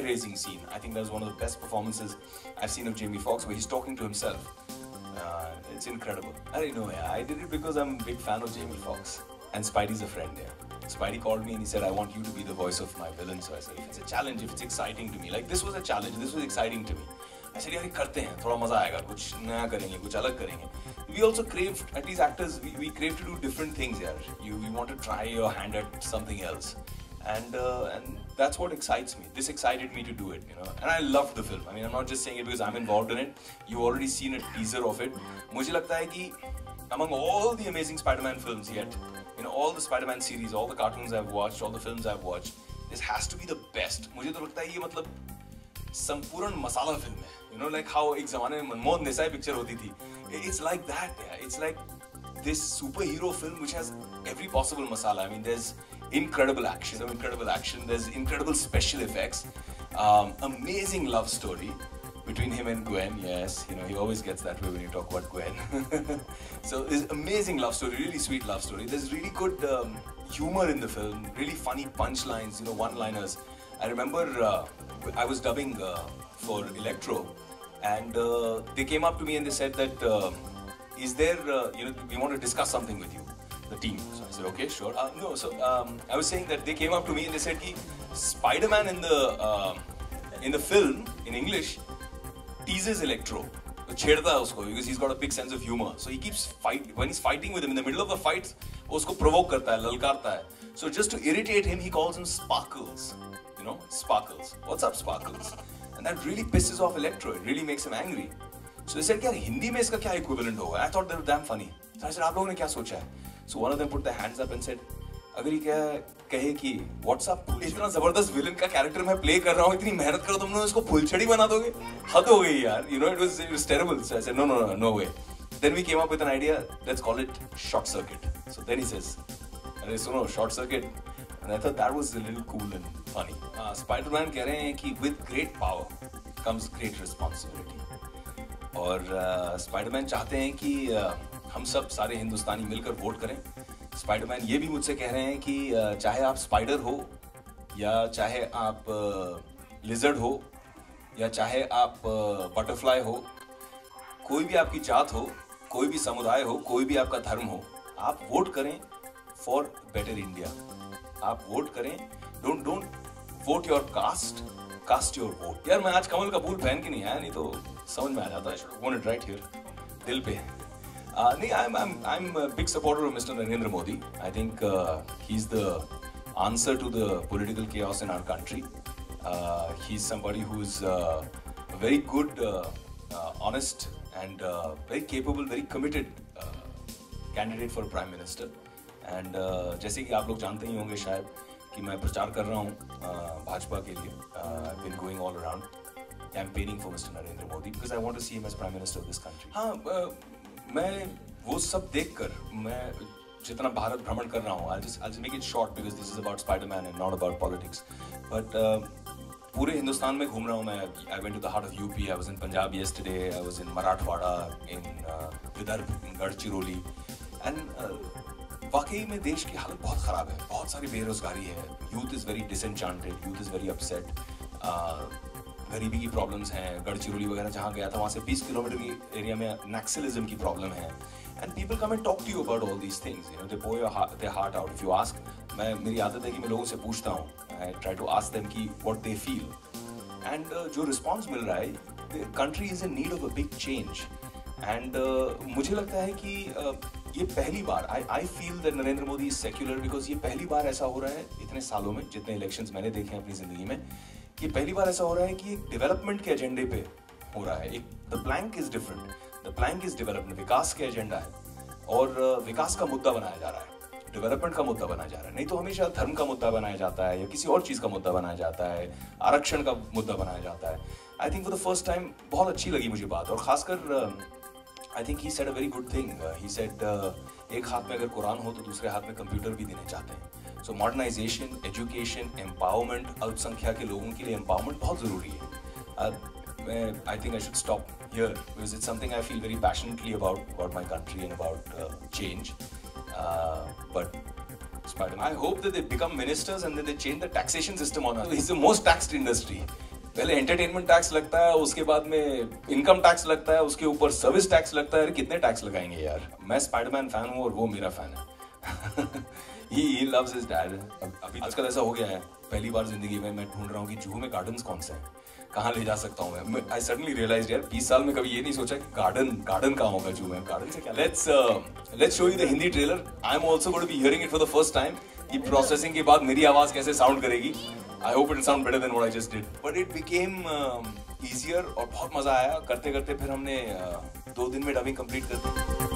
hair-raising scene. I think that was one of the best performances I've seen of Jamie Foxx, where he's talking to himself. It's incredible. I don't know, yeah. I did it because I'm a big fan of Jamie Foxx. And Spidey's a friend, yeah. Spidey called me and he said, I want you to be the voice of my villain. So I said, if it's a challenge, if it's exciting to me. Like, this was a challenge, this was exciting to me. I said, यार करते हैं, थोड़ा मजा आएगा, कुछ नया करेंगे, कुछ अलग करेंगे. We also crave, at least actors, we crave to do different things, यार. We want to try your hand at something else. And that's what excites me. This excited me to do it, you know. And I loved the film. I mean, I'm not just saying it because I'm involved in it. You've already seen a teaser of it. मुझे लगता है कि among all the amazing Spider-Man films yet, you know, all the Spider-Man series, all the cartoons I've watched, all the films I've watched, this has to be the best. मुझे तो लगता है ये मतलब संपूर्ण मसाला फिल्म है. You know, like how एक ज़माने में मनमोहन देसाई पिक्चर होती थी. It's like that, yeah. It's like this superhero film which has every possible masala. I mean, there's incredible action, there's incredible special effects, amazing love story between him and Gwen. Yes, you know, he always gets that way when you talk about Gwen. So there's amazing love story, really sweet love story. There's really good humor in the film, really funny punchlines, you know, one-liners. I remember I was dubbing for Electro, and they came up to me and they said that, is there, you know, we want to discuss something with you, the team. So I said, okay, sure. No, so I was saying that they came up to me and they said, ki Spider-Man in the film, in English, teases Electro. छेड़ता है उसको because he's got a big sense of humor. So he keeps when he's fighting with him in the middle of the fight, उसको provoke करता है, ललकारता है. So just to irritate him, he calls him Sparkles. You know, Sparkles. What's up, Sparkles? And that really pisses off Electro. It really makes him angry. So they said, क्या हिंदी में इसका क्या equivalent होगा? I thought they were damn funny. So I said, आप लोगों ने क्या सोचा है? So one of them put their hands up and said, अगर ये क्या कहे कि WhatsApp इतना जबरदस्त विलन का कैरेक्टर मैं प्ले कर रहा हूँ, इतनी मेहनत करो, तुम लोग इसको फुलछड़ी बना दोगे? हद हो गई यार. You know, it was terrible. So I said, no way. Then we came up with an idea. Let's call it Short Circuit. So then he says, अरे सुनो, Short Circuit. And I thought that was a little cool and funny. Spider-Man कह रहे हैं कि with great power comes great responsibility. और Spider-Man चाहते हैं कि हम सब सारे हिंदुस्तानी मिलकर वोट करें. स्पाइडरमैन ये भी मुझसे कह रहे हैं कि चाहे आप स्पाइडर हो, या चाहे आप लिजर्ड हो, या चाहे आप बटरफ्लाई हो, कोई भी आपकी जात हो, कोई भी समुदाय हो, कोई भी आपका धर्म हो, आप वोट करें फॉर बेटर इंडिया. आप वोट करें, don't vote your cast your vote. यार मैं आज कमल का फूल पहन के नहीं आया, नहीं तो समझ में आ जाता है. वोट इट राइट हियर, दिल पे. I'm a big supporter of Mr. Narendra Modi. I think he's the answer to the political chaos in our country. He's somebody who's a very good, honest and very capable, very committed candidate for Prime Minister. And जैसे कि आप लोग जानते ही होंगे शायद कि मैं प्रचार कर रहा हूँ भाजपा के लिए. I've been going all around campaigning for Mr. Narendra Modi because I want to see him as Prime Minister of this country. हाँ, मैं वो सब देखकर मैं जितना भारत भ्रमण कर रहा हूँ, I'll just make it short because this is about Spider-Man and not about politics. But पूरे हिंदुस्तान में घूम रहा हूँ मैं. I went to the heart of UP. I was in Punjab yesterday. I was in Marathwada, in Vidarbh, in Gadchiroli. And वाकई में देश की हालत बहुत खराब है. बहुत सारी बेरोजगारी है. Youth is very disenchanted. Youth is very upset. गरीबी की प्रॉब्लम्स हैं. गढ़चिरौली वगैरह जहाँ गया था वहाँ से 20 किलोमीटर की एरिया में नक्सलिज्म की प्रॉब्लम है. And people come and talk to you about all these things. You know, they pour their heart out. If you ask, मेरी आदत है कि मैं लोगों से पूछता हूँ. I try to ask them कि what they feel. And जो रिस्पॉन्स मिल रहा है, the country is in need of a big change. And मुझे लगता है कि ये पहली बार I feel that Narendra Modi is secular because ये पहली बार ऐसा हो रहा है इतने सालों में, जितने इलेक्शंस मैंने देखे हैं अपनी जिंदगी में, ये पहली बार ऐसा हो रहा है कि एक डेवलपमेंट के एजेंडे पे हो रहा है. एक the plank is different. The plank is development. विकास के एजेंडा है और विकास का मुद्दा बनाया जा रहा है, डेवलपमेंट का मुद्दा बनाया जा रहा है. नहीं तो हमेशा धर्म का मुद्दा बनाया जाता है या किसी और चीज़ का मुद्दा बनाया जाता है, आरक्षण का मुद्दा बनाया जाता है. I think for the first time बहुत अच्छी लगी मुझे बात. और खासकर I think he said a very good thing. He said एक हाथ में अगर कुरान हो तो दूसरे हाथ में कंप्यूटर भी देने चाहते हैं. सो मॉडर्नाइजेशन, एजुकेशन, एम्पावरमेंट, अल्पसंख्यक के लोगों के लिए एम्पावरमेंट बहुत ज़रूरी है. I think I should stop here because it's something I feel very passionately about my country and about change. But Spider-Man, I hope that they become ministers and that they change the taxation system on us. It's the most taxed industry. पहले entertainment tax लगता है, उसके बाद में income tax लगता है, उसके ऊपर सर्विस टैक्स लगता है। अरे कितने टैक्स लगाएंगे यार। मैं स्पाइडरमैन फैन हूँ और वो मेरा फैन है। He loves his dad। अभी आजकल ऐसा हो गया है, पहली बार जिंदगी में मैं ढूंढ रहा हूँ कि जुहू में गार्डन्स कौन से हैं, कहाँ ले जा सकता हूँ मैं। आई सडनली रियलाइज्ड यार 20 साल में कभी ये नहीं सोचा कि गार्डन कहाँ होगा जुहू में। गार्डन से क्या। Let's show you the Hindi trailer. I am also going to be hearing it for the first time कि प्रोसेसिंग के बाद मेरी आवाज कैसे साउंड करेगी। I hope it sound better than what I just did, but it became easier और बहुत मजा आया करते करते। फिर हमने 2 दिन में डबिंग कंप्लीट कर दी।